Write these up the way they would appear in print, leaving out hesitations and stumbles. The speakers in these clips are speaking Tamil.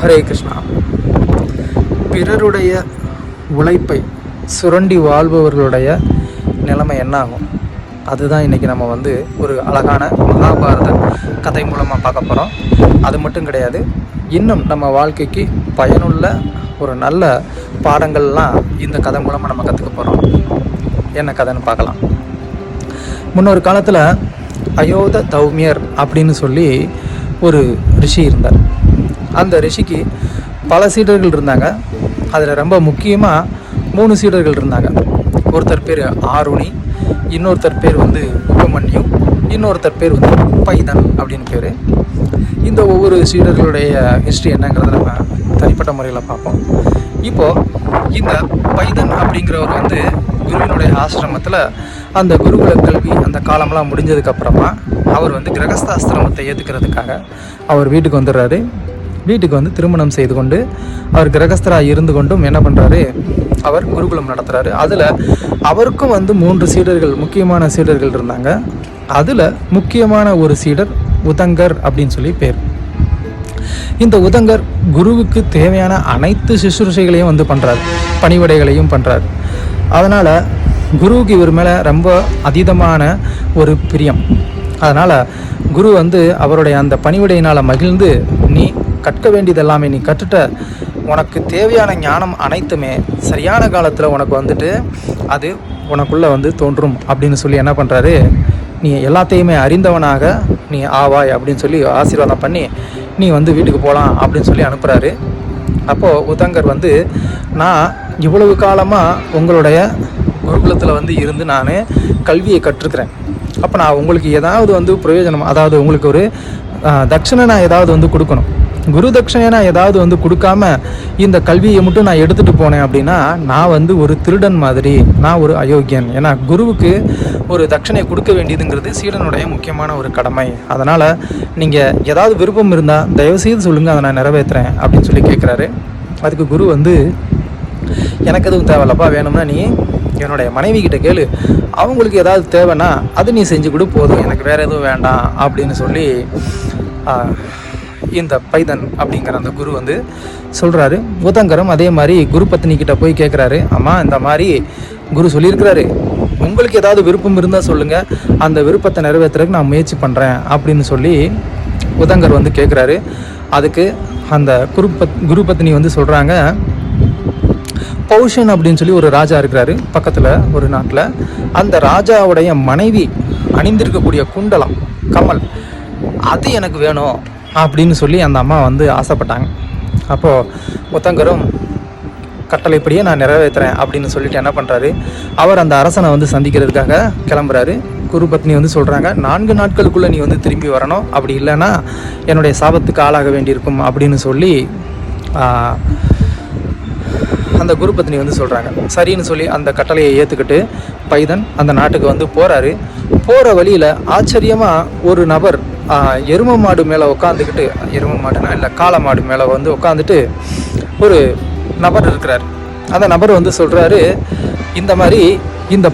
ஹரே கிருஷ்ணா. பிறருடைய உழைப்பை சுரண்டி வாழ்பவர்களுடைய நிலைமை என்ன ஆகும், அதுதான் இன்றைக்கி நம்ம ஒரு அழகான மகாபாரத கதை மூலமாக பார்க்க போகிறோம். அது மட்டும் கிடையாது, இன்னும் நம்ம வாழ்க்கைக்கு பயனுள்ள ஒரு நல்ல பாடங்கள்லாம் இந்த கதை மூலமாக நம்ம கற்றுக்க போகிறோம். என்ன கதைன்னு பார்க்கலாம். முன்னொரு காலத்தில் அயோத்த தௌமியர் அப்படின்னு சொல்லி ஒரு ரிஷி இருந்தார். அந்த ரிஷிக்கு பல சீடர்கள் இருந்தாங்க. அதில் ரொம்ப முக்கியமாக 3 சீடர்கள் இருந்தாங்க. ஒருத்தர் பேர் ஆருணி, இன்னொருத்தர் பேர் உபமன்யு, இன்னொருத்தர் பேர் பைதன் அப்படின்னு பேர். இந்த ஒவ்வொரு சீடர்களுடைய ஹிஸ்ட்ரி என்னங்கிறத நம்ம தனிப்பட்ட முறையில் பார்ப்போம். இப்போது இந்த பைதன் அப்படிங்கிறவர் குருவினுடைய ஆசிரமத்தில் அந்த குருகுல கல்வி அந்த காலம்லாம் முடிஞ்சதுக்கப்புறமா அவர் கிரகஸ்தாசிரமத்தை ஏற்றுக்கிறதுக்காக அவர் வீட்டுக்கு வந்துடுறாரு. வீட்டுக்கு திருமணம் செய்து கொண்டு அவர் கிரகஸ்தராக இருந்து கொண்டும் என்ன பண்ணுறாரு, அவர் குருகுலம் நடத்துகிறாரு. அதில் அவருக்கும் 3 சீடர்கள், முக்கியமான சீடர்கள் இருந்தாங்க. அதில் முக்கியமான ஒரு சீடர் உதங்கர் அப்படின்னு சொல்லி பேர். இந்த உதங்கர் குருவுக்கு தேவையான அனைத்து சுசுரூஷைகளையும் பண்ணுறார், பணிவிடைகளையும் பண்ணுறார். அதனால் குருவுக்கு இவர் மேலே ரொம்ப அதீதமான ஒரு பிரியம். அதனால் குரு அவருடைய அந்த பணிவிடையினால் மகிழ்ந்து, நீ கற்க வேண்டியதெல்லாமே நீ கற்றுட்ட, உனக்கு தேவையான ஞானம் அனைத்துமே சரியான காலத்தில் உனக்கு அது உனக்குள்ளே தோன்றும் அப்படின்னு சொல்லி என்ன பண்ணுறாரு, நீ எல்லாத்தையுமே அறிந்தவனாக நீ ஆவாய் அப்படின்னு சொல்லி ஆசீர்வாதம் பண்ணி நீ வீட்டுக்கு போகலாம் அப்படின்னு சொல்லி அனுப்புகிறாரு. அப்போது உதங்கர் நான் இவ்வளவு காலமாக உங்களுடைய குருகுலத்தில் இருந்து நான் கல்வியை கற்றுக்கிறேன். அப்போ நான் உங்களுக்கு ஏதாவது பிரயோஜனம், அதாவது உங்களுக்கு ஒரு தட்சணை நான் ஏதாவது கொடுக்கணும். குரு தட்சணையை நான் ஏதாவது கொடுக்காம இந்த கல்வியை மட்டும் நான் எடுத்துகிட்டு போனேன் அப்படின்னா நான் ஒரு திருடன் மாதிரி, நான் ஒரு அயோக்கியன். ஏன்னா குருவுக்கு ஒரு தட்சணையை கொடுக்க வேண்டியதுங்கிறது சீடனுடைய முக்கியமான ஒரு கடமை. அதனால் நீங்கள் ஏதாவது விருப்பம் இருந்தால் தயவுசெய்து சொல்லுங்கள், அதை நான் நிறைவேற்றுறேன் அப்படின்னு சொல்லி கேட்குறாரு. அதுக்கு குரு எனக்கு எதுவும் தேவையில்லப்பா, வேணும்னா நீ என்னுடைய மனைவி கிட்ட கேளு, அவங்களுக்கு ஏதாவது தேவைன்னா அது நீ செஞ்சு கொடு, போதும், எனக்கு வேறு எதுவும் வேண்டாம் அப்படின்னு சொல்லி இந்த பைதன் அப்படிங்கிற அந்த குரு சொல்கிறாரு. உதங்கரும் அதே மாதிரி குரு பத்னி கிட்ட போய் கேட்குறாரு, அம்மா இந்த மாதிரி குரு சொல்லியிருக்கிறாரு, உங்களுக்கு ஏதாவது விருப்பம் இருந்தால் சொல்லுங்கள், அந்த விருப்பத்தை நிறைவேற்றுறதுக்கு நான் முயற்சி பண்ணுறேன் அப்படின்னு சொல்லி உதங்கர் கேட்குறாரு. அதுக்கு அந்த குரு பத்னி சொல்கிறாங்க, பௌஷன் அப்படின்னு சொல்லி ஒரு ராஜா இருக்கிறாரு பக்கத்தில் ஒரு நாட்டில். அந்த ராஜாவுடைய மனைவி அணிந்திருக்கக்கூடிய குண்டலம் கமல், அது எனக்கு வேணும் அப்படின்னு சொல்லி அந்த அம்மா ஆசைப்பட்டாங்க. அப்போது உத்தங்கரும் கட்டளைப்படியே நான் நிறைவேற்றுறேன் அப்படின்னு சொல்லிட்டு என்ன பண்ணுறாரு, அவர் அந்த அரசனை சந்திக்கிறதுக்காக கிளம்புறாரு. குரு பத்னி சொல்கிறாங்க, 4 நாட்களுக்குள்ளே நீ திரும்பி வரணும், அப்படி இல்லைன்னா என்னுடைய சாபத்துக்கு ஆளாக வேண்டியிருக்கும் அப்படின்னு சொல்லி அந்த குரு பத்னி சொல்கிறாங்க. சரின்னு சொல்லி அந்த கட்டளையை ஏற்றுக்கிட்டு பைதன் அந்த நாட்டுக்கு போகிறாரு. போகிற வழியில் ஆச்சரியமாக ஒரு நபர் எரும மாடு மேலே உட்காந்துக்கிட்டு, எரும மாடுனா இல்லை காளை மாடு மேலே உட்காந்துட்டு ஒரு நபர் இருக்கிறார். அந்த நபர் சொல்கிறாரு, இந்த மாதிரி இந்த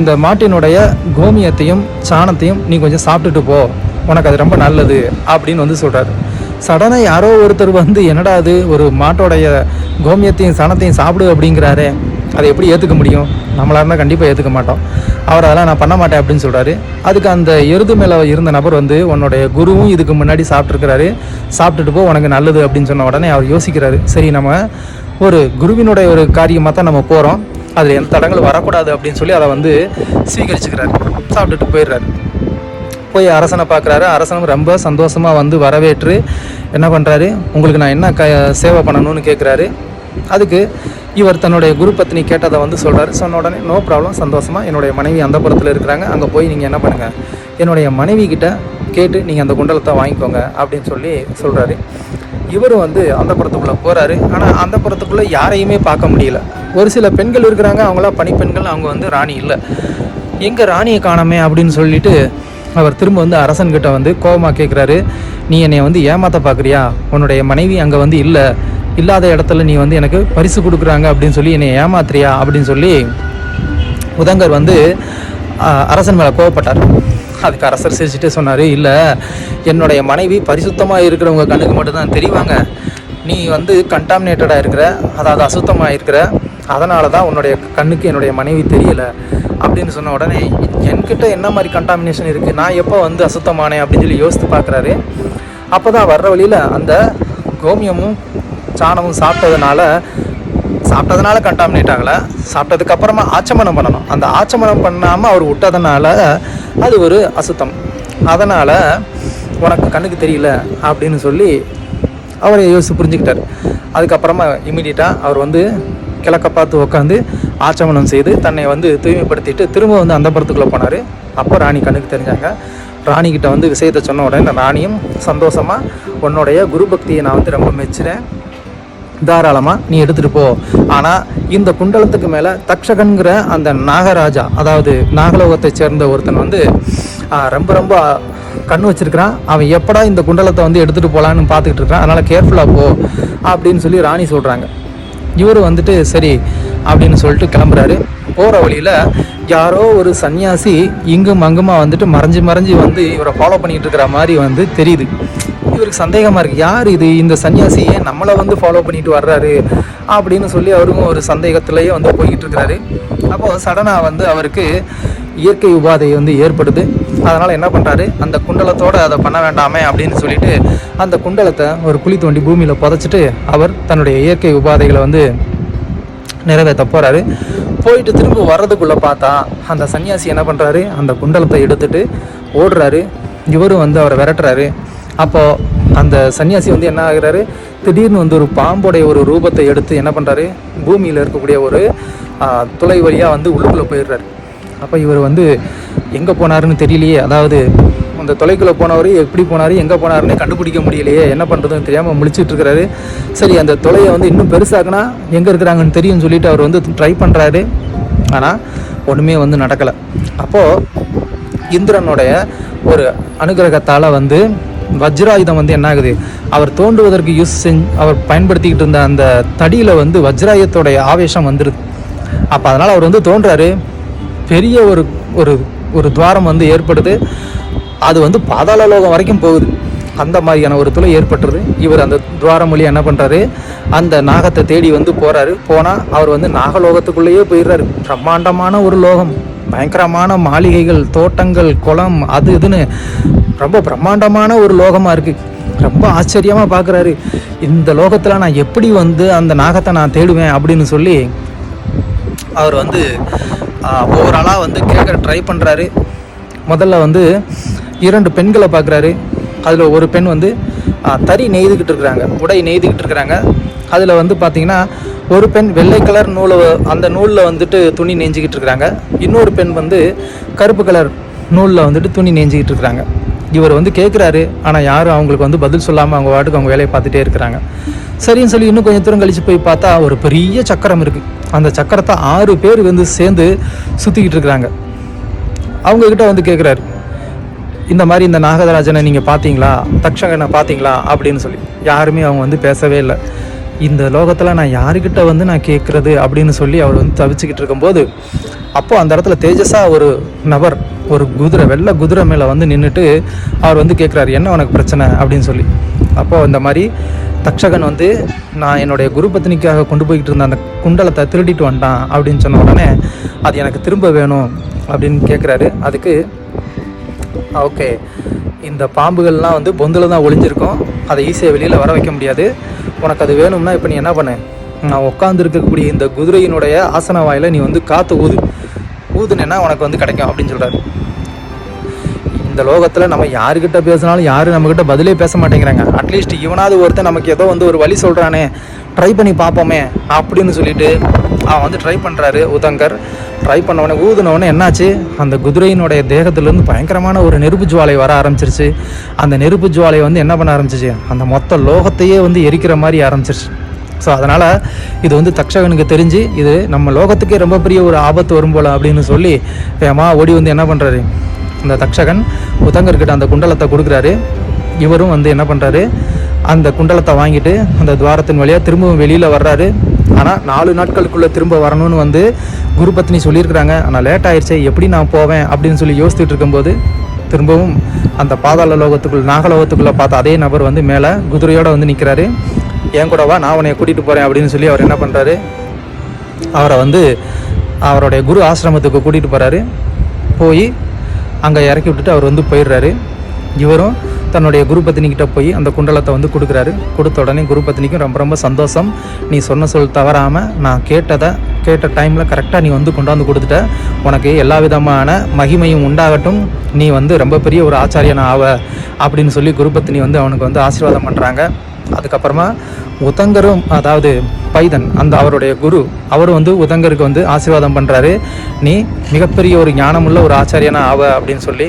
இந்த மாட்டினுடைய கோமியத்தையும் சாணத்தையும் நீ கொஞ்சம் சாப்பிட்டுட்டு போ, உனக்கு அது ரொம்ப நல்லது அப்படின்னு சொல்கிறாரு. சடனாக யாரோ ஒருத்தர் என்னடா அது, ஒரு மாட்டோடைய கோமியத்தையும் சாணத்தையும் சாப்பிடு அப்படிங்கிறாரு, அதை எப்படி ஏற்றுக்க முடியும், நம்மளாக இருந்தால் கண்டிப்பாக ஏற்றுக்க மாட்டோம். அவர் அதெல்லாம் நான் பண்ண மாட்டேன் அப்படின்னு சொல்கிறாரு. அதுக்கு அந்த எருது மேலே இருந்த நபர் உன்னுடைய குருவும் இதுக்கு முன்னாடி சாப்பிட்ருக்கிறாரு, சாப்பிட்டுட்டு போ, உனக்கு நல்லது அப்படின்னு சொன்ன உடனே அவர் யோசிக்கிறாரு, சரி நம்ம ஒரு குருவினுடைய ஒரு காரியமாக தான் நம்ம போகிறோம், அதில் எந்த தடங்களும் வரக்கூடாது அப்படின்னு சொல்லி அதை ஸ்வீகரிச்சுக்கிறாரு. சாப்பிட்டுட்டு போயிடுறாரு. போய் அரசனை பார்க்குறாரு. அரசனும் ரொம்ப சந்தோஷமாக வரவேற்று என்ன பண்ணுறாரு, உங்களுக்கு நான் என்ன சேவை பண்ணணும்னு கேட்குறாரு. அதுக்கு இவர் தன்னுடைய குரு பத்னி கேட்டதை சொல்கிறாரு. சொன்ன உடனே நோ ப்ராப்ளம், சந்தோஷமாக என்னுடைய மனைவி அந்த புறத்தில் இருக்கிறாங்க, அங்கே போய் நீங்கள் என்ன பண்ணுங்கள், என்னுடைய மனைவி கிட்ட கேட்டு நீங்கள் அந்த குண்டலத்தை வாங்கிக்கோங்க அப்படின்னு சொல்லி சொல்கிறாரு. இவரும் அந்த புறத்துக்குள்ளே போகிறாரு. ஆனால் அந்த புறத்துக்குள்ளே யாரையுமே பார்க்க முடியல. ஒரு சில பெண்கள் இருக்கிறாங்க, அவங்களாம் பணிப்பெண்கள், அவங்க ராணி இல்லை. எங்கே ராணியை காணாமே அப்படின்னு சொல்லிட்டு அவர் திரும்ப அரசன்கிட்ட கோபமாக கேட்குறாரு, நீ என்னை ஏமாற்ற பார்க்குறியா, உன்னுடைய மனைவி அங்கே இல்லை, இல்லாத இடத்துல நீ எனக்கு பரிசு கொடுக்குறாங்க அப்படின்னு சொல்லி என்னை ஏமாத்துறியா அப்படின்னு சொல்லி உதங்கர் அரசன் மேலே கோவப்பட்டார். அதுக்கு அரசர் சிரிச்சுட்டே சொன்னார், இல்லை என்னுடைய மனைவி பரிசுத்தமாக இருக்கிறவங்க கண்ணுக்கு மட்டும்தான் தெரிவாங்க, நீ வந்து கண்டாமினேட்டடாக இருக்கிற, அதாவது அசுத்தமாக இருக்கிற, அதனால தான் உன்னுடைய கண்ணுக்கு என்னுடைய மனைவி தெரியலை அப்படின்னு சொன்ன உடனே என்கிட்ட என்ன மாதிரி கண்டாமினேஷன் இருக்குது, நான் எப்போ வந்து அசுத்தமானேன் அப்படின்னு சொல்லி யோசித்து பார்க்குறாரு. அப்போ தான் வர்ற வழியில் அந்த கோமியமும் சாணமும் சாப்பிட்டதுனால கண்டாமினேட் ஆகலை, சாப்பிட்டதுக்கப்புறமா ஆச்சமனம் பண்ணணும். அந்த ஆச்சமனம் பண்ணாமல் அவர் விட்டதுனால அது ஒரு அசுத்தம், அதனால் உனக்கு கண்ணுக்கு தெரியல அப்படின்னு சொல்லி அவரை யோசித்து புரிஞ்சுக்கிட்டார். அதுக்கப்புறமா இமீடியட்டாக அவர் வந்து கிழக்க பார்த்து உட்காந்து ஆச்சமனம் செய்து தன்னை வந்து தூய்மைப்படுத்திட்டு திரும்ப வந்து அந்த புறத்துக்குள்ளே போனார். அப்போ ராணி கண்ணுக்கு தெரிஞ்சாங்க. ராணிக்கிட்ட வந்து விஷயத்தை சொன்ன உடனே ராணியும் சந்தோஷமாக, உன்னுடைய குரு பக்தியை நான் வந்து ரொம்ப மெச்சுறேன், தாராளமாக நீ எடுத்துகிட்டு போ. ஆனால் இந்த குண்டலத்துக்கு மேலே தக்ஷகன்கிற அந்த நாகராஜா, அதாவது நாகலோகத்தை சேர்ந்த ஒருத்தன் வந்து ரொம்ப ரொம்ப கண் வச்சிருக்கிறான். அவன் எப்படா இந்த குண்டலத்தை வந்து எடுத்துகிட்டு போகலான்னு பார்த்துக்கிட்டு இருக்கிறான், அதனால் கேர்ஃபுல்லாக போ அப்படின்னு சொல்லி ராணி சொல்கிறாங்க. இவர் வந்துட்டு சரி அப்படின்னு சொல்லிட்டு கிளம்புறாரு. போகிற வழியில் யாரோ ஒரு சன்னியாசி இங்கும் அங்குமா வந்துட்டு மறைஞ்சு வந்து இவரை ஃபாலோ பண்ணிகிட்டு இருக்கிற மாதிரி வந்து தெரியுது. இவருக்கு சந்தேகமாக இருக்குது, யார் இது, இந்த சன்னியாசி ஏன் நம்மளை வந்து ஃபாலோ பண்ணிட்டு வர்றாரு அப்படின்னு சொல்லி அவருக்கும் ஒரு சந்தேகத்திலேயே வந்து போய்கிட்டு இருக்கிறாரு. அப்போது சடனாக வந்து அவருக்கு இயற்கை உபாதை வந்து ஏற்படுது. அதனால் என்ன பண்ணுறாரு, அந்த குண்டலத்தோடு அதை பண்ண வேண்டாமே அப்படின்னு சொல்லிட்டு அந்த குண்டலத்தை ஒரு குழி தோண்டி பூமியில் புதைச்சிட்டு அவர் தன்னுடைய இயற்கை உபாதைகளை வந்து நிறைவேற்ற போகிறாரு. போயிட்டு திரும்ப வர்றதுக்குள்ளே பார்த்தா அந்த சன்னியாசி என்ன பண்ணுறாரு, அந்த குண்டலத்தை எடுத்துட்டு ஓடுறாரு. இவரும் வந்து அவரை விரட்டுறாரு. அப்போது அந்த சன்னியாசி வந்து என்ன ஆகுறாரு, திடீர்னு வந்து ஒரு பாம்போடைய ஒரு ரூபத்தை எடுத்து என்ன பண்ணுறாரு, பூமியில் இருக்கக்கூடிய ஒரு துளை வழியாக வந்து உள்ளுக்குள்ளே போயிடுறாரு. அப்போ இவர் வந்து எங்கே போனாருன்னு தெரியலையே, அதாவது அந்த தொலைக்குள்ளே போனவர் எப்படி போனார், எங்கே போனாருன்னு கண்டுபிடிக்க முடியலையே, என்ன பண்ணுறதுன்னு தெரியாமல் முழிச்சிட்டு இருக்கிறாரு. சரி, அந்த தொலையை வந்து இன்னும் பெருசாக்குனா எங்கே இருக்கிறாங்கன்னு தெரியும்னு சொல்லிட்டு அவர் வந்து ட்ரை பண்ணுறாரு. ஆனால் ஒன்றுமே வந்து நடக்கலை. அப்போது இந்திரனுடைய ஒரு அனுகிரகத்தால் வந்து வஜ்ராயுதம் வந்து என்ன ஆகுது, அவர் தோண்டுவதற்கு அவர் பயன்படுத்திக்கிட்டு இருந்த அந்த தடியில் வந்து வஜ்ராயுதத்தோடைய ஆவேசம் வந்துடுது. அப்போ அதனால் அவர் வந்து தோன்றாரு. பெரிய ஒரு ஒரு ஒரு துவாரம் வந்து ஏற்படுது. அது வந்து பாதாள லோகம் வரைக்கும் போகுது. அந்த மாதிரியான ஒரு துளை ஏற்பட்டுருது. இவர் அந்த துவாரம் வழியாக என்ன பண்ணுறாரு, அந்த நாகத்தை தேடி வந்து போகிறாரு. போனால் அவர் வந்து நாகலோகத்துக்குள்ளேயே போயிடுறாரு. பிரம்மாண்டமான ஒரு லோகம், பயங்கரமான மாளிகைகள், தோட்டங்கள், குளம், அது இதுன்னு ரொம்ப பிரம்மாண்டமான ஒரு லோகமாக இருக்குது. ரொம்ப ஆச்சரியமாக பார்க்குறாரு. இந்த லோகத்தில் நான் எப்படி வந்து அந்த நாகத்தை நான் தேடுவேன் அப்படின்னு சொல்லி அவர் வந்து ஓவராலாக வந்து கேட்க ட்ரை பண்ணுறாரு. முதல்ல வந்து 2 பெண்களை பார்க்குறாரு. அதில் ஒரு பெண் வந்து தறி நெய்துக்கிட்டு இருக்கிறாங்க, உடை நெய்துக்கிட்டு இருக்கிறாங்க. அதில் வந்து பார்த்திங்கன்னா ஒரு பெண் வெள்ளை கலர் அந்த நூலில் வந்துட்டு துணி நெஞ்சிக்கிட்டு இருக்கிறாங்க. இன்னொரு பெண் வந்து கருப்பு கலர் நூலில் வந்துட்டு துணி நெஞ்சிக்கிட்டு இருக்கிறாங்க. இவர் வந்து கேட்குறாரு, ஆனால் யாரும் அவங்களுக்கு வந்து பதில் சொல்லாமல் அவங்க வாட்டுக்கு அவங்க வேலையை பார்த்துட்டே இருக்கிறாங்க. சரின்னு சொல்லி இன்னும் கொஞ்சம் தூரம் கழித்து போய் பார்த்தா ஒரு பெரிய சக்கரம் இருக்குது. அந்த சக்கரத்தை 6 பேர் வந்து சேர்ந்து சுற்றிக்கிட்டு இருக்கிறாங்க. அவங்கக்கிட்ட வந்து கேட்குறாரு, இந்த மாதிரி இந்த நாகராஜனை நீங்கள் பார்த்தீங்களா, தக்ஷகனை பார்த்தீங்களா அப்படின்னு சொல்லி. யாருமே அவங்க வந்து பேசவே இல்லை. இந்த லோகத்தில் நான் யாருக்கிட்ட வந்து நான் கேட்குறது அப்படின்னு சொல்லி அவர் வந்து தவிச்சுக்கிட்டு இருக்கும்போது, அப்போது அந்த இடத்துல தேஜஸாக ஒரு நபர் ஒரு குதிரை, வெள்ளை குதிரை மேலே வந்து நின்றுட்டு அவர் வந்து கேட்குறாரு, என்ன உனக்கு பிரச்சனை அப்படின்னு சொல்லி. அப்போது இந்த மாதிரி தக்ஷகன் வந்து நான் என்னுடைய குரு பத்னிக்காக கொண்டு போய்கிட்டு இருந்த அந்த குண்டலத்தை திருடிட்டு வந்துட்டான் அப்படின்னு சொன்ன உடனே அது எனக்கு திரும்ப வேணும் அப்படின்னு கேட்குறாரு. அதுக்கு ஓகே, இந்த பாம்புகள்லாம் வந்து பொந்தில் தான் ஒளிஞ்சிருக்கும், அதை ஈஸியாக வெளியில் வர வைக்க முடியாது. உனக்கு அது வேணும்னா இப்போ நீ என்ன பண்ணு, நான் உட்காந்து இருக்கக்கூடிய இந்த குதிரையினுடைய ஆசன வாயில் நீ வந்து காற்று ஊதுனேன்னா உனக்கு வந்து கிடைக்கும் அப்படின்னு சொல்கிறாரு. இந்த லோகத்தில் நம்ம யாருக்கிட்ட பேசினாலும் யாரும் நம்மக்கிட்ட பதிலே பேச மாட்டேங்கிறாங்க. அட்லீஸ்ட் இவனாவது ஒருத்தன் நமக்கு ஏதோ வந்து ஒரு வழி சொல்கிறானே, ட்ரை பண்ணி பார்ப்போமே அப்படின்னு சொல்லிட்டு அவன் வந்து ட்ரை பண்ணுறாரு. உதங்கர் ட்ரை பண்ணவொடனே ஊதுனவொடனே என்னாச்சு, அந்த குதிரையினுடைய தேகத்துலேருந்து பயங்கரமான ஒரு நெருப்பு ஜுவாலை வர ஆரம்பிச்சிருச்சு. அந்த நெருப்பு ஜுவாலை வந்து என்ன பண்ண ஆரம்பிச்சிச்சு, அந்த மொத்த லோகத்தையே வந்து எரிக்கிற மாதிரி ஆரம்பிச்சிருச்சு. ஸோ அதனால் இது வந்து தக்ஷகனுக்கு தெரிஞ்சு இது நம்ம லோகத்துக்கே ரொம்ப பெரிய ஒரு ஆபத்து வரும் போல் அப்படின்னு சொல்லி வேகமா ஓடி வந்து என்ன பண்ணுறாரு, அந்த தக்ஷகன் உதங்கர்கிட்ட அந்த குண்டலத்தை கொடுக்குறாரு. இவரும் வந்து என்ன பண்ணுறாரு, அந்த குண்டலத்தை வாங்கிட்டு அந்த துவாரத்தின் வழியாக திரும்பவும் வெளியில் வர்றாரு. ஆனால் 4 நாட்களுக்குள்ளே திரும்ப வரணும்னு வந்து குரு பத்னி சொல்லியிருக்கிறாங்க. ஆனால் லேட் ஆயிடுச்சு, எப்படி நான் போவேன் அப்படின்னு சொல்லி யோசிச்சுட்டு இருக்கும்போது திரும்பவும் அந்த பாதாள லோகத்துக்குள்ள நாகலோகத்துக்குள்ளே பார்த்த அதே நபர் வந்து மேலே குதிரையோடு வந்து நிற்கிறாரு. என் கூட வா, நான் உன்னை கூட்டிகிட்டு போகிறேன் அப்படின்னு சொல்லி அவர் என்ன பண்ணுறாரு, அவரை வந்து அவருடைய குரு ஆசிரமத்துக்கு கூட்டிகிட்டு போகிறாரு. போய் அங்கே இறக்கி விட்டுட்டு அவர் வந்து போயிடுறாரு. இவரும் தன்னுடைய குரு பத்தினிக்கிட்ட போய் அந்த குண்டலத்தை வந்து கொடுக்குறாரு. கொடுத்த உடனே குரு பத்தினிக்கும் ரொம்ப ரொம்ப சந்தோஷம். நீ சொன்ன சொல் தவறாமல் நான் கேட்ட டைமில் கரெக்டாக நீ வந்து கொண்டாந்து கொடுத்துட்ட, உனக்கு எல்லா விதமான மகிமையும் உண்டாகட்டும், நீ வந்து ரொம்ப பெரிய ஒரு ஆச்சாரியனா ஆவ அப்படின்னு சொல்லி குரு பத்தினி வந்து அவனுக்கு வந்து ஆசீர்வாதம் பண்ணுறாங்க. அதுக்கப்புறமா உதங்கரும், அதாவது பைதன் அந்த அவருடைய குரு, அவரும் வந்து உதங்கருக்கு வந்து ஆசீர்வாதம் பண்ணுறாரு. நீ மிகப்பெரிய ஒரு ஞானமுள்ள ஒரு ஆச்சாரியனா ஆவ அப்படின்னு சொல்லி.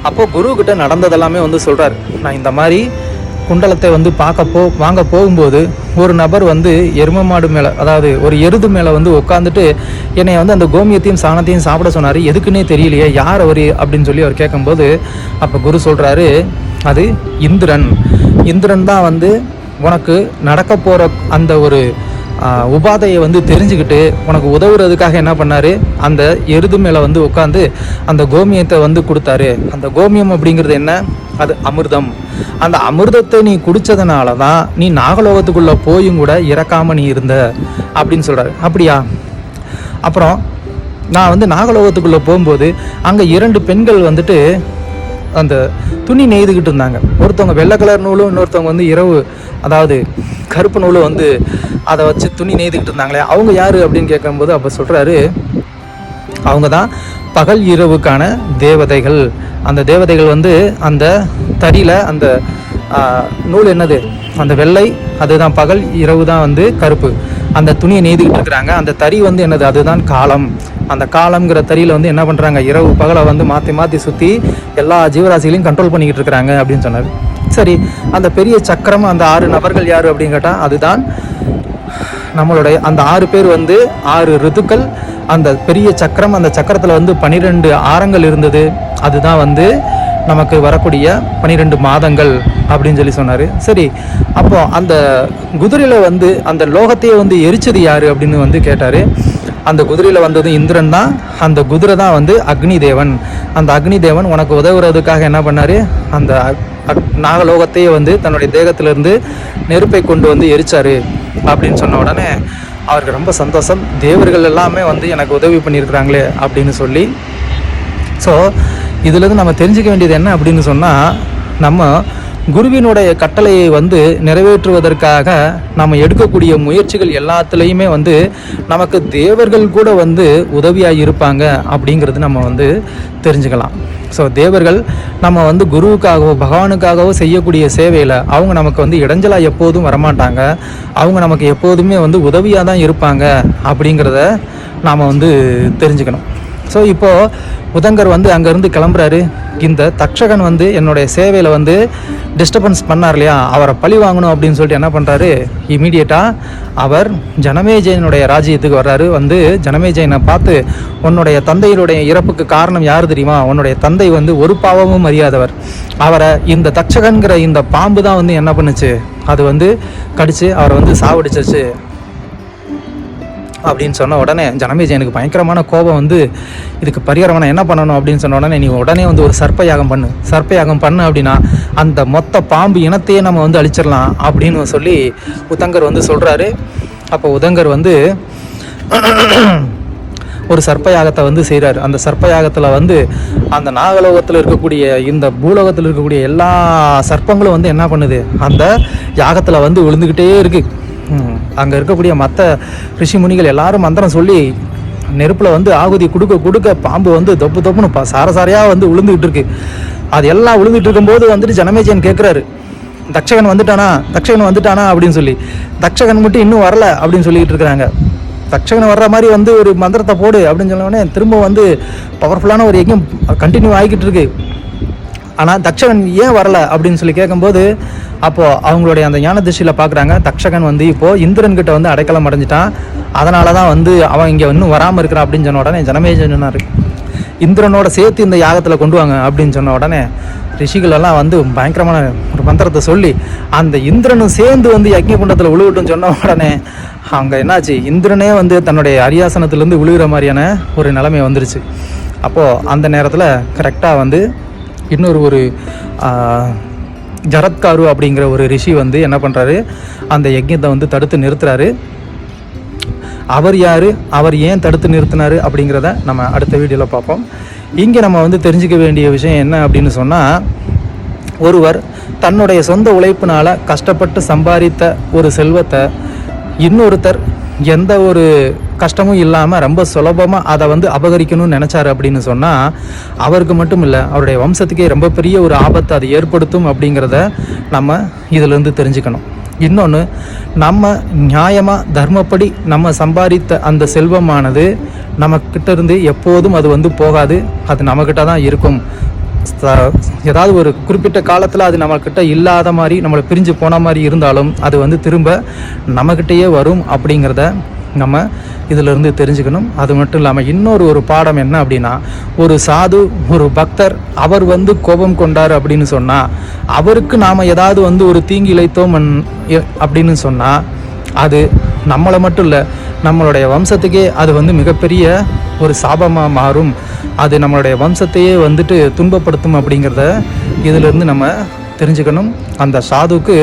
அப்போது குருக்கிட்ட நடந்ததெல்லாமே வந்து சொல்கிறார். நான் இந்த மாதிரி குண்டலத்தை வந்து வாங்க போகும்போது ஒரு நபர் வந்து எரும மாடு மேலே, அதாவது ஒரு எருது மேலே வந்து உட்காந்துட்டு என்னை வந்து அந்த கோமியத்தையும் சாணத்தையும் சாப்பிட சொன்னார், எதுக்குன்னே தெரியலையே, யார் அவர் அப்படின்னு சொல்லி அவர் கேட்கும்போது அப்போ குரு சொல்கிறாரு, அது இந்திரன் தான் வந்து உனக்கு நடக்க போகிற அந்த ஒரு உபாதையை வந்து தெரிஞ்சுக்கிட்டு உனக்கு உதவுறதுக்காக என்ன பண்ணார், அந்த எருது மேலே வந்து உட்காந்து அந்த கோமியத்தை வந்து கொடுத்தாரு. அந்த கோமியம் அப்படிங்கிறது என்ன, அது அமிர்தம். அந்த அமிர்தத்தை நீ குடித்ததுனால தான் நீ நாகலோகத்துக்குள்ளே போயும் கூட இறக்காமல் நீ இருந்த அப்படின்னு சொல்கிறாரு. அப்படியா? அப்புறம் நான் வந்து நாகலோகத்துக்குள்ளே போகும்போது அங்கே 2 பெண்கள் வந்துட்டு அந்த துணி நெய்துக்கிட்டு இருந்தாங்க. ஒருத்தவங்க வெள்ளை கலர் நூலும், இன்னொருத்தவங்க வந்து அதாவது கருப்பு நூலும் வந்து அதை வச்சு துணி நெய்துக்கிட்டு இருந்தாங்களே, அவங்க யார் அப்படின்னு கேட்கும்போது அப்போ சொல்கிறாரு, அவங்க தான் பகல் இரவுக்கான தேவதைகள். அந்த தேவதைகள் வந்து அந்த தறியில் அந்த நூல் என்னது, அந்த வெள்ளை, அதுதான் பகல், இரவு தான் வந்து கருப்பு. அந்த துணியை நெய்துக்கிட்டு இருக்கிறாங்க. அந்த தறி வந்து என்னது, அதுதான் காலம். அந்த காலம்ங்கிற தறியில் வந்து என்ன பண்ணுறாங்க, இரவு பகலை வந்து மாற்றி சுற்றி எல்லா ஜீவராசிகளையும் கண்ட்ரோல் பண்ணிக்கிட்டு இருக்கிறாங்க அப்படின்னு சொன்னார். சரி, அந்த பெரிய சக்கரம், அந்த 6 நபர்கள் யார் அப்படின்னு கேட்டால் அதுதான் நம்மளுடைய அந்த 6 பேர் வந்து 6 ரிதுக்கள். அந்த பெரிய சக்கரம், அந்த சக்கரத்தில் வந்து 12 ஆரங்கள் இருந்தது. அதுதான் வந்து நமக்கு வரக்கூடிய 12 மாதங்கள் அப்படின்னு சொல்லி சொன்னார். சரி, அப்போ அந்த குதிரையில் வந்து அந்த லோகத்தையே வந்து எரிச்சது யார் அப்படின்னு வந்து கேட்டார். அந்த குதிரையில் வந்தது இந்திரன் தான். அந்த குதிரை தான் வந்து அக்னி தேவன். அந்த அக்னி தேவன் உனக்கு உதவுறதுக்காக என்ன பண்ணார், அந்த நாகலோகத்தையே வந்து தன்னுடைய தேகத்திலிருந்து நெருப்பை கொண்டு வந்து எரிச்சார் அப்படின்னு சொன்ன உடனே அவருக்கு ரொம்ப சந்தோஷம். தேவர்கள் எல்லாமே வந்து எனக்கு உதவி பண்ணியிருக்கிறாங்களே அப்படின்னு சொல்லி. ஸோ இதுலேருந்து நம்ம தெரிஞ்சுக்க வேண்டியது என்ன அப்படின்னு சொன்னால், நம்ம குருவினுடைய கட்டளையை வந்து நிறைவேற்றுவதற்காக நம்ம எடுக்கக்கூடிய முயற்சிகள் எல்லாத்துலேயுமே வந்து நமக்கு தேவர்கள் கூட வந்து உதவியாக இருப்பாங்க அப்படிங்கிறது நம்ம வந்து தெரிஞ்சுக்கலாம். ஸோ தேவர்கள் நம்ம வந்து குருவுக்காகவோ பகவானுக்காகவோ செய்யக்கூடிய சேவையில் அவங்க நமக்கு வந்து இடைஞ்சலாக எப்போதும் வரமாட்டாங்க. அவங்க நமக்கு எப்போதுமே வந்து உதவியாக தான் இருப்பாங்க அப்படிங்கிறத நாம் வந்து தெரிஞ்சுக்கணும். ஸோ இப்போது உதங்கர் வந்து அங்கேருந்து கிளம்புறாரு. இந்த தக்ஷகன் வந்து என்னுடைய சேவையில் வந்து டிஸ்டர்பன்ஸ் பண்ணார் இல்லையா, அவரை பழி வாங்கணும் அப்படின்னு சொல்லிட்டு என்ன பண்ணுறாரு, இமீடியட்டாக அவர் ஜனமேஜயனுடைய ராஜ்யத்துக்கு வர்றாரு. வந்து ஜனமேஜயனை பார்த்து, உன்னுடைய தந்தையினுடைய இறப்புக்கு காரணம் யார் தெரியுமா, உன்னுடைய தந்தை வந்து ஒரு பாவமும் அறியாதவர், அவரை இந்த தக்ஷகன்கிற இந்த பாம்பு தான் வந்து என்ன பண்ணுச்சு, அது வந்து கடிச்சு அவரை வந்து சாவடிச்சிருச்சு அப்படின்னு சொன்ன உடனே ஜனமேஜயனுக்கு பயங்கரமான கோபம் வந்து, இதுக்கு பரிகாரம் என்ன பண்ணணும் அப்படின்னு சொன்ன உடனே, நீ உடனே வந்து ஒரு சர்ப்பயாகம் பண்ணு அப்படின்னா அந்த மொத்த பாம்பு இனத்தையே நம்ம வந்து அழிச்சிடலாம் அப்படின்னு சொல்லி உதங்கர் வந்து சொல்கிறாரு. அப்போ உதங்கர் வந்து ஒரு சர்ப்பயாகத்தை வந்து செய்கிறார். அந்த சர்ப்பயாகத்தில் வந்து அந்த நாகலோகத்தில் இருக்கக்கூடிய இந்த பூலோகத்தில் இருக்கக்கூடிய எல்லா சர்ப்பங்களும் வந்து என்ன பண்ணுது, அந்த யாகத்தில் வந்து விழுந்துக்கிட்டே இருக்குது. அங்கே இருக்கக்கூடிய மற்ற ரிஷி முனிகள் எல்லாரும் மந்திரம் சொல்லி நெருப்பில் வந்து ஆகுதி கொடுக்க பாம்பு வந்து தொப்புன்னு சாரசாரையாக வந்து விழுந்துக்கிட்டு இருக்கு. அது எல்லாம் விழுந்துட்டு இருக்கும்போது வந்துட்டு ஜனமேஜயன் கேட்குறாரு, தக்ஷகன் வந்துட்டானா அப்படின்னு சொல்லி. தக்ஷகன் மட்டும் இன்னும் வரல அப்படின்னு சொல்லிட்டு இருக்கிறாங்க. தக்ஷகன் வர்ற மாதிரி வந்து ஒரு மந்திரத்தை போடு அப்படின்னு சொன்னோடனே திரும்ப வந்து பவர்ஃபுல்லான ஒரு யஜ்ஞம் கண்டினியூ ஆகிக்கிட்டு இருக்கு. ஆனால் தக்ஷகன் ஏன் வரல அப்படின்னு சொல்லி கேட்கும்போது அப்போது அவங்களுடைய அந்த ஞான திருஷ்டியில் பார்க்குறாங்க, தக்ஷகன் வந்து இப்போது இந்திரன்கிட்ட வந்து அடைக்கலம் அடைஞ்சிட்டான், அதனால தான் வந்து அவன் இங்கே இன்னும் வராமல் இருக்கிறான் அப்படின்னு சொன்ன உடனே ஜனமேஜயன் சொன்னார், இந்திரனோட சேர்த்து இந்த யாகத்தில் கொண்டு வாங்க அப்படின்னு சொன்ன உடனே ரிஷிகளெல்லாம் வந்து பயங்கரமான ஒரு மந்திரத்தை சொல்லி அந்த இந்திரனும் சேர்ந்து வந்து யக்ஞ குண்டத்தில் விழுவிட்டுன்னு சொன்ன உடனே அங்கே என்னாச்சு, இந்திரனே வந்து தன்னுடைய அரியாசனத்துலேருந்து விழுகிற மாதிரியான ஒரு நிலைமை வந்துருச்சு. அப்போது அந்த நேரத்தில் கரெக்டாக வந்து இன்னொரு ஜரத்காரு அப்படிங்கிற ஒரு ரிஷி வந்து என்ன பண்ணுறாரு, அந்த யஜ்ஞத்தை வந்து தடுத்து நிறுத்துறாரு. அவர் யார், அவர் ஏன் தடுத்து நிறுத்தினார் அப்படிங்கிறத நம்ம அடுத்த வீடியோவில் பார்ப்போம். இங்கே நம்ம வந்து தெரிஞ்சுக்க வேண்டிய விஷயம் என்ன அப்படின்னு சொன்னால், ஒருவர் தன்னுடைய சொந்த உழைப்பினால் கஷ்டப்பட்டு சம்பாதித்த ஒரு செல்வத்தை இன்னொருத்தர் எந்த ஒரு கஷ்டமும் இல்லாமல் ரொம்ப சுலபமாக அதை வந்து அபகரிக்கணும்னு நினச்சாரு அப்படின்னு சொன்னால், அவருக்கு மட்டும் இல்லை, அவருடைய வம்சத்துக்கே ரொம்ப பெரிய ஒரு ஆபத்தை அது ஏற்படுத்தும் அப்படிங்கிறத நம்ம இதிலேருந்து தெரிஞ்சுக்கணும். இன்னொன்று, நம்ம நியாயமாக தர்மப்படி நம்ம சம்பாதித்த அந்த செல்வமானது நம்மக்கிட்ட இருந்து எப்போதும் அது வந்து போகாது, அது நம்மக்கிட்ட தான் இருக்கும். ஏதாவது ஒரு குறிப்பிட்ட காலத்தில் அது நம்மக்கிட்ட இல்லாத மாதிரி, நம்மளை பிரிஞ்சு போன மாதிரி இருந்தாலும் அது வந்து திரும்ப நம்மக்கிட்டேயே வரும் அப்படிங்கிறத நம்ம இதிலிருந்து தெரிஞ்சுக்கணும். அது மட்டும் இல்லாமல் இன்னொரு பாடம் என்ன அப்படின்னா, ஒரு சாது, ஒரு பக்தர் அவர் வந்து கோபம் கொண்டார் அப்படின்னு சொன்னால், அவருக்கு நாம் ஏதாவது வந்து ஒரு தீங்கு இழைத்தோம் அப்படின்னு சொன்னால், அது நம்மளை மட்டும் இல்லை, நம்மளுடைய வம்சத்துக்கே அது வந்து மிகப்பெரிய ஒரு சாபமாக மாறும். அது நம்மளுடைய வம்சத்தையே வந்துட்டு துன்பப்படுத்தும் அப்படிங்கிறத இதிலிருந்து நம்ம தெரிஞ்சுக்கணும். அந்த சாதுக்கு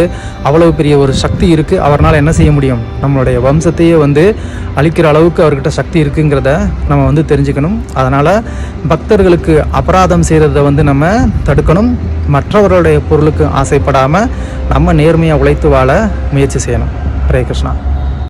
அவ்வளவு பெரிய ஒரு சக்தி இருக்குது. அவரால் என்ன செய்ய முடியும், நம்மளுடைய வம்சத்தையே வந்து அழிக்கிற அளவுக்கு அவர்கிட்ட சக்தி இருக்குங்கிறத நம்ம வந்து தெரிஞ்சுக்கணும். அதனால் பக்தர்களுக்கு அபராதம் செய்கிறத வந்து நம்ம தடுக்கணும். மற்றவர்களுடைய பொருளுக்கு ஆசைப்படாமல் நம்ம நேர்மையாக உழைத்து வாழ முயற்சி செய்யணும். ஹரே கிருஷ்ணா.